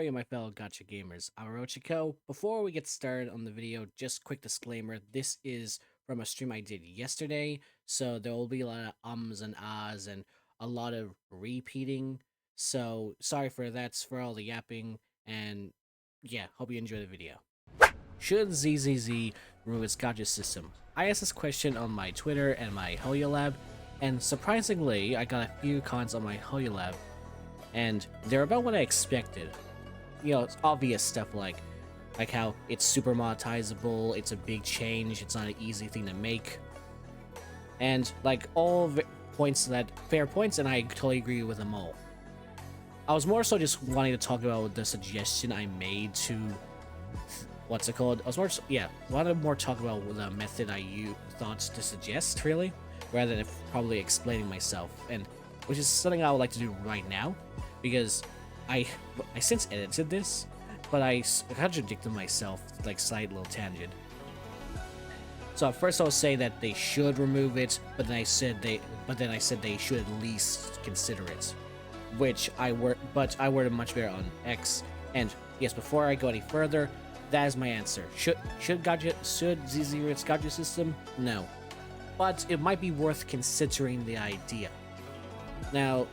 you, my fellow Gacha gamers? I'm Orochiko. Before we get started on the video, just quick disclaimer, this is from a stream I did yesterday, so there will be a lot of ums and ahs and a lot of repeating, so sorry for that, for all the yapping, and yeah, hope you enjoy the video. Should ZZZ remove its Gacha system? I asked this question on my Twitter and my Hoya Lab, and surprisingly, I got a few comments on my Hoya Lab, and they're about what I expected. You know, it's obvious stuff like how it's super monetizable, it's a big change, it's not an easy thing to make, and like points that fair points, and I totally agree with them all. I was more so just wanting to talk about the suggestion I made to what's it called? I was wanted more talk about the method I thought to suggest, really, rather than probably explaining myself, and which is something I would like to do right now, because I since edited this, but I contradicted myself, like slight little tangent. So at first I was saying that they should remove it, but then I said they should at least consider it, which I worded much better on X. And yes, before I go any further, that is my answer. Should ZZ its Gacha system? No, but it might be worth considering the idea. Now,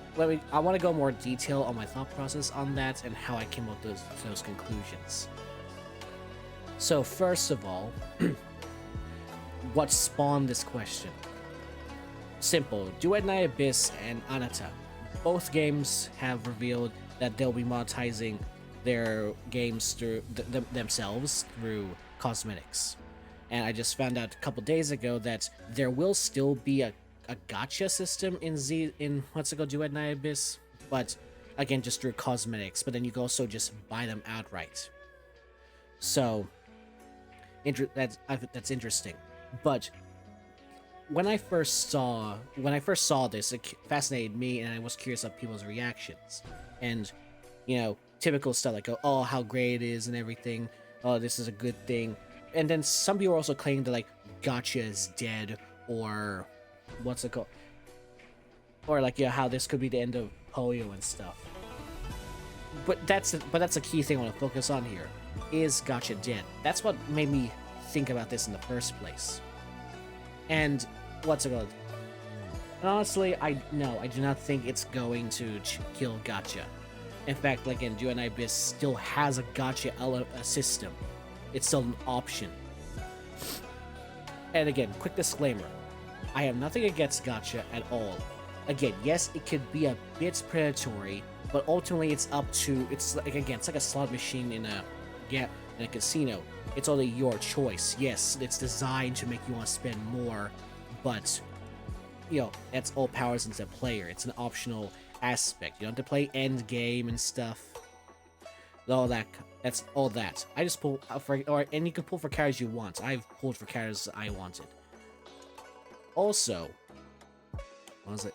I want to go more detail on my thought process on that and how I came up with those conclusions. So first of all, what spawned this question? Simple. Duet Night Abyss and Anata. Both games have revealed that they'll be monetizing their games through themselves through cosmetics. And I just found out a couple days ago that there will still be a gacha system in what's it called, Duet Night Abyss, but again just through cosmetics, but then you can also just buy them outright. So that's interesting. But when I first saw this, it fascinated me, and I was curious of people's reactions. And you know, typical stuff like, oh, how great it is and everything. Oh, this is a good thing. And then some people also claim that like gacha is dead, or what's it called? Or like, yeah, how this could be the end of Poyo and stuff. But that's a key thing I want to focus on here. Is gacha dead? That's what made me think about this in the first place. And what's it called? And honestly, I do not think it's going to kill gacha. In fact, like in Duet Night Abyss still has a gacha system. It's still an option. And again, quick disclaimer. I have nothing against gacha at all. Again, yes, it could be a bit predatory, but ultimately it's up to, it's like a slot machine in a casino. It's only your choice. Yes, it's designed to make you want to spend more, but you know, that's all powers into the player. It's an optional aspect. You don't have to play end game and stuff. All that. That's all that. I just pull and you can pull for characters you want. I've pulled for characters I wanted. Also, what was it?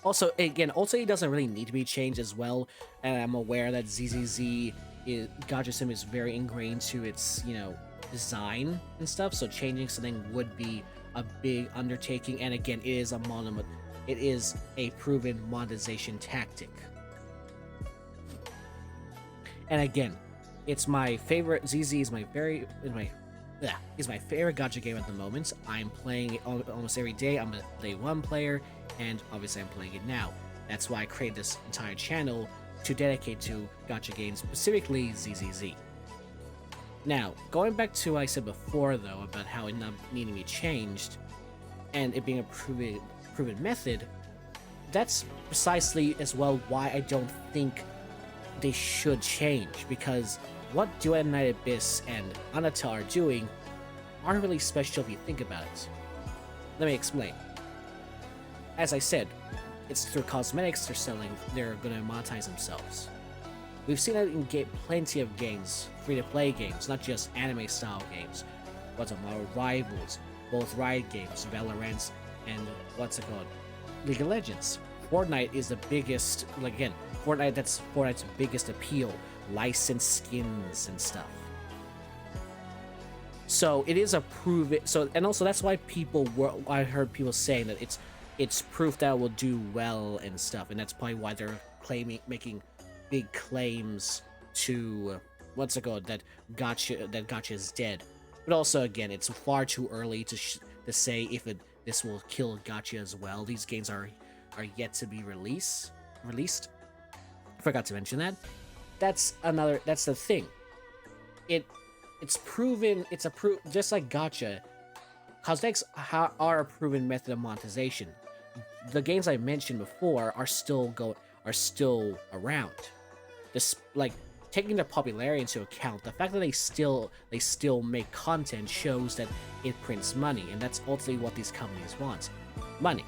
Also, again, Ulti doesn't really need to be changed as well, and I'm aware that ZZZ Gacha system is very ingrained to its, you know, design and stuff, so changing something would be a big undertaking, and again, it is a proven monetization tactic. And again, it's my favorite. ZZ is my favorite gacha game at the moment. I'm playing it almost every day. I'm a day one player, and obviously I'm playing it now. That's why I created this entire channel to dedicate to gacha games, specifically ZZZ. Now, going back to what I said before, though, about how it not needing to be changed, and it being a proven method, that's precisely as well why I don't think they should change, because what Duet Night Abyss and Anata are doing aren't really special if you think about it. Let me explain. As I said, it's through cosmetics they're gonna monetize themselves. We've seen that in plenty of games, free-to-play games, not just anime-style games. What's it, Marvel Rivals, both Riot games, Valorant, and what's it called? League of Legends. Fortnite is the biggest, like again, that's Fortnite's biggest appeal, licensed skins and stuff. So it is a and also that's why I heard people saying that it's proof that it will do well and stuff, and that's probably why they're making big claims to what's it called that Gacha is dead. But also, again, it's far too early to say if this will kill Gacha as well. These games are yet to be released. Forgot to mention that. That's the thing. It's proven. Just like Gacha. Cosmetics are a proven method of monetization. The games I mentioned before are still around. This, like, taking their popularity into account, the fact that they still make content shows that it prints money, and that's ultimately what these companies want: money.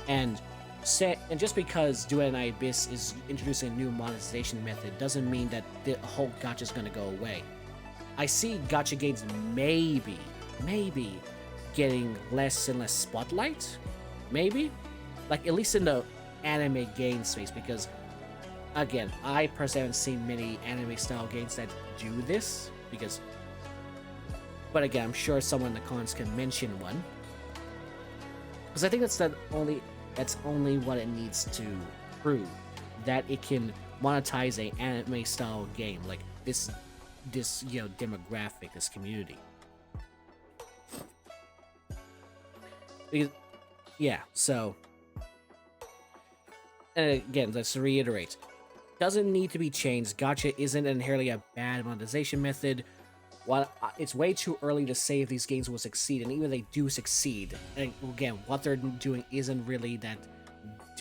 And just because Duet and Abyss is introducing a new monetization method doesn't mean that the whole gacha is going to go away. I see gacha games maybe getting less and less spotlight, maybe, like at least in the anime game space, because again, I personally haven't seen many anime style games that do this, but again, I'm sure someone in the comments can mention one, because I think that's only what it needs to prove, that it can monetize a anime style game like this demographic, this community. Because, yeah, so, and again, let's reiterate, doesn't need to be changed. Gacha isn't inherently a bad monetization method. While it's way too early to say if these games will succeed, and even if they do succeed, and again, what they're doing isn't really that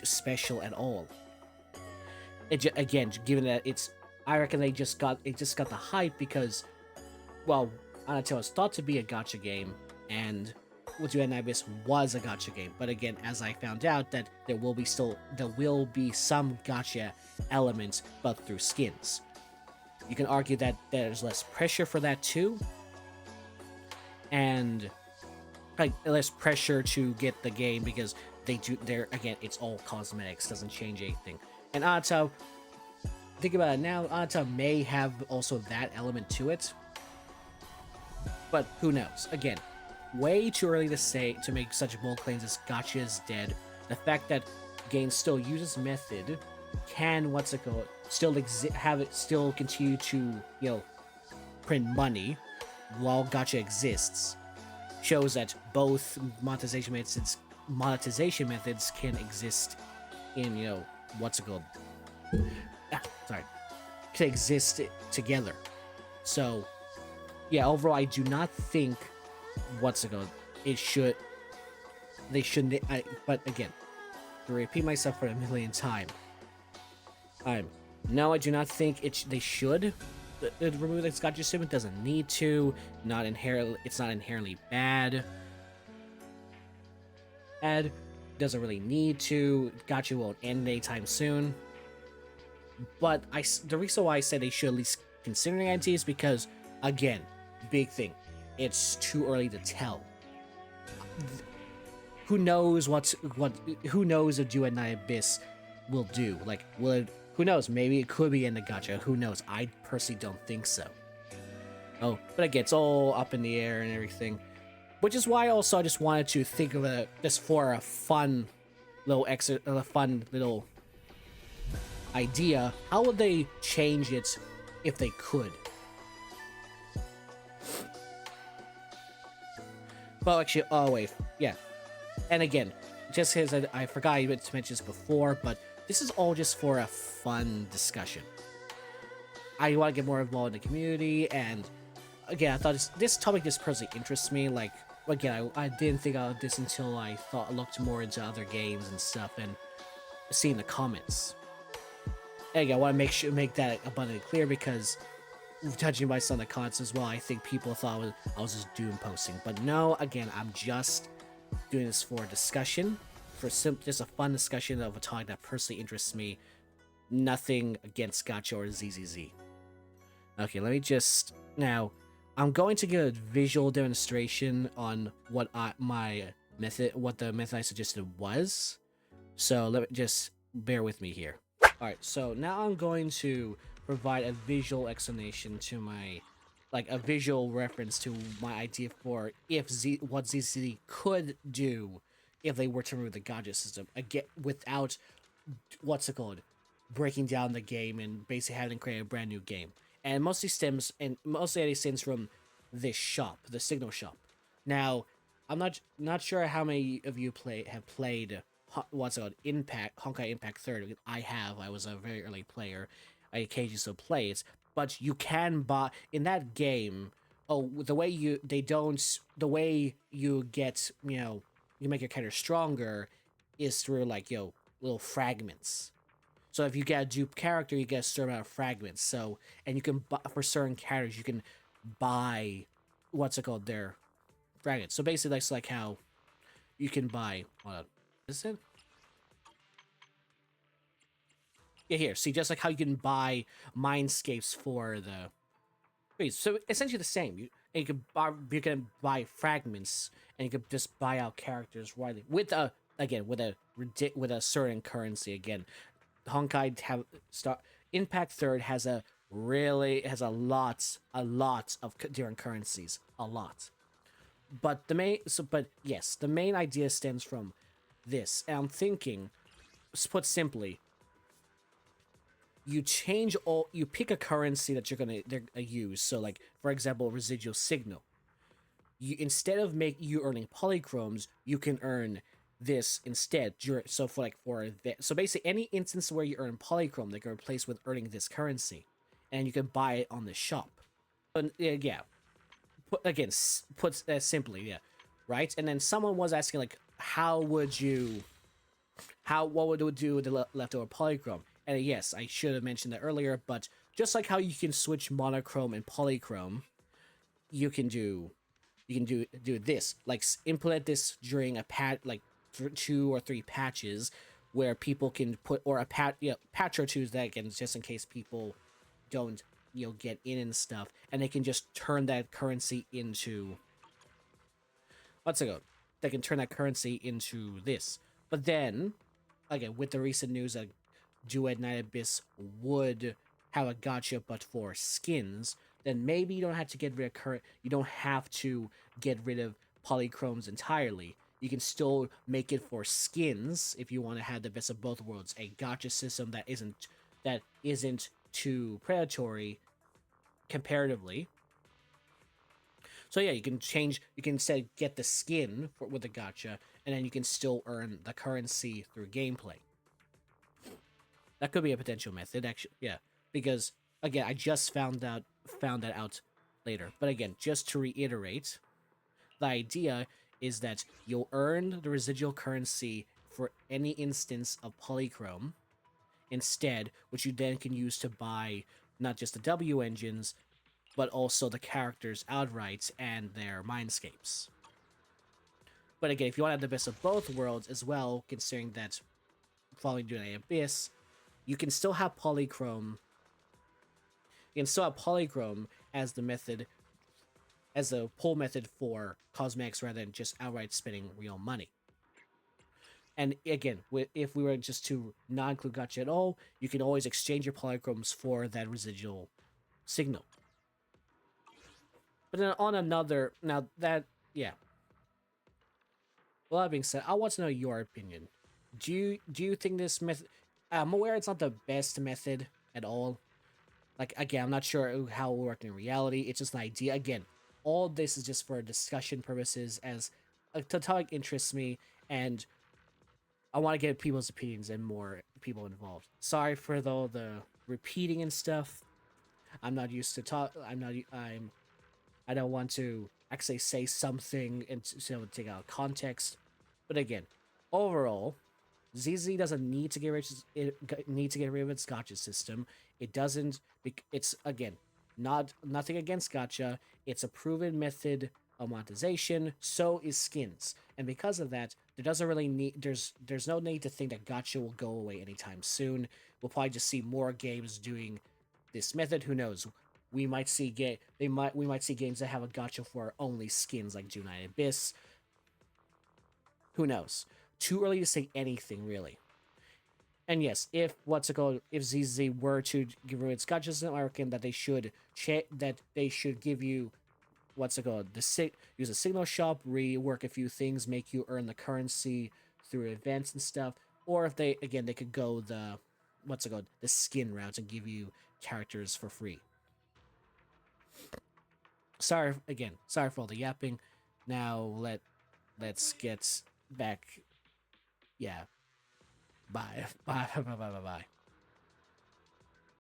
special at all. Again, given that I reckon they just got the hype because, well, Undertale was thought to be a gacha game, and Duet and Abyss was a gacha game. But again, as I found out, that there will be some gacha elements, but through skins. You can argue that there's less pressure for that too, and like less pressure to get the game because again, it's all cosmetics, doesn't change anything. And Undertale, think about it now, Undertale may have also that element to it, but who knows? Again, way too early to make such bold claims as gacha is dead. The fact that games still use this method can still continue to print money while gacha exists shows that both monetization methods can exist in can exist together. So yeah, overall, I do not think they shouldn't. But again, to repeat myself for a millionth time, no, I do not think they should remove the gacha system. It doesn't need to. It's not inherently bad. Doesn't really need to. Gacha won't end anytime soon. But the reason why I said they should at least consider the idea is because, again, big thing, it's too early to tell. Who knows who knows if Duet and Abyss will do? Like, who knows? Maybe it could be in the gacha. Who knows? I personally don't think so. Oh, but again, it's all up in the air and everything. Which is why also I just wanted to think of it just for a fun little idea. How would they change it if they could? Well, actually, oh wait, yeah. And again, just because I forgot to mention this before, but this is all just for a fun discussion. I want to get more involved in the community, and again, I thought this topic just personally interests me. Like, again, I didn't think of this until I looked more into other games and stuff, and seeing the comments. And again, I want to make that abundantly clear because, judging by some of the comments as well, I think people thought I was just doom posting. But no, again, I'm just doing this for discussion, just a fun discussion of a topic that personally interests me. Nothing against Gacha or ZZZ. Okay, let me just I'm going to give a visual demonstration on what the method I suggested was. So let me just bear with me here. Alright, so now I'm going to provide a visual explanation to a visual reference to my idea for what ZZZ could do if they were to remove the gacha system again without breaking down the game and basically having to create a brand new game. And mostly it stems from this shop, the Signal shop. Now, I'm not sure how many of you have played what's it called Impact Honkai Impact Third. I have. I was a very early player. I occasionally still play it, but you can buy in that game. Oh, the way you they don't the way you get you make your character stronger is through like little fragments. So if you get a dupe character, you get a certain amount of fragments. So and you can buy, for certain characters you can buy what's it called their fragments. So basically that's like how you can buy. Hold on, is it? Yeah, here. See, just like how you can buy mindscapes for the. Wait, so essentially the same. You can buy fragments, and you can just buy out characters widely with a again with a certain currency. Again, Honkai have start Impact Third has a lot of different currencies, a lot. But yes, the main idea stems from this, and I'm thinking, put simply, you pick a currency that you're gonna use. So like for example, residual signal. You instead of you earning polychromes, you can earn this instead. So so basically any instance where you earn polychrome, they can replace with earning this currency, and you can buy it on the shop. But yeah, put simply, yeah, right. And then someone was asking like, what would it do with the leftover polychrome? And yes, I should have mentioned that earlier, but just like how you can switch monochrome and polychrome, you can do this. Like implement this during a like 2 or 3 patches where people can put or patch or two that again just in case people don't get in and stuff, and they can just turn that currency into let's go. They can turn that currency into this. But then again, with the recent news that Duet Night Abyss would have a gacha but for skins, then maybe you don't have to get rid of you don't have to get rid of polychromes entirely. You can still make it for skins if you want to have the best of both worlds, a gacha system that isn't too predatory comparatively. So yeah, you can instead get the skin with the gacha, and then you can still earn the currency through gameplay. That could be a potential method, actually. Yeah, because again, I just found that out later. But again, just to reiterate, the idea is that you'll earn the residual currency for any instance of polychrome instead, which you then can use to buy not just the W engines, but also the characters outright and their mindscapes. But again, if you want to have the best of both worlds as well, considering that following Dune Abyss, you can still have polychrome. You can still have polychrome as the method, as a pull method for cosmetics rather than just outright spending real money. And again, if we were just to not include gacha at all, you can always exchange your polychromes for that residual signal. But then on another, now that, yeah. Well, that being said, I want to know your opinion. Do you think this method? I'm aware it's not the best method at all. Like again, I'm not sure how it will work in reality. It's just an idea. Again, all this is just for discussion purposes, as the topic interests me, and I want to get people's opinions and more people involved. Sorry for all the repeating and stuff. I'm not used to talk. I'm not. I don't want to actually say something and take out of context. But again, overall, ZZ doesn't need to get rid of its gacha system. It doesn't. It's again nothing against gacha. It's a proven method of monetization. So is skins, and because of that, there's no need to think that gacha will go away anytime soon. We'll probably just see more games doing this method. Who knows? We might see games that have a gacha for only skins like Dune Abyss. Who knows? Too early to say anything really. And yes, if if ZZ were to give you its gacha system, I reckon that they should give you use a signal shop, rework a few things, make you earn the currency through events and stuff. Or if they could go what's it called, the skin routes and give you characters for free. Sorry again. Sorry for all the yapping. Now let's get back. Yeah. Bye. Bye. Bye. Bye. Bye. Bye.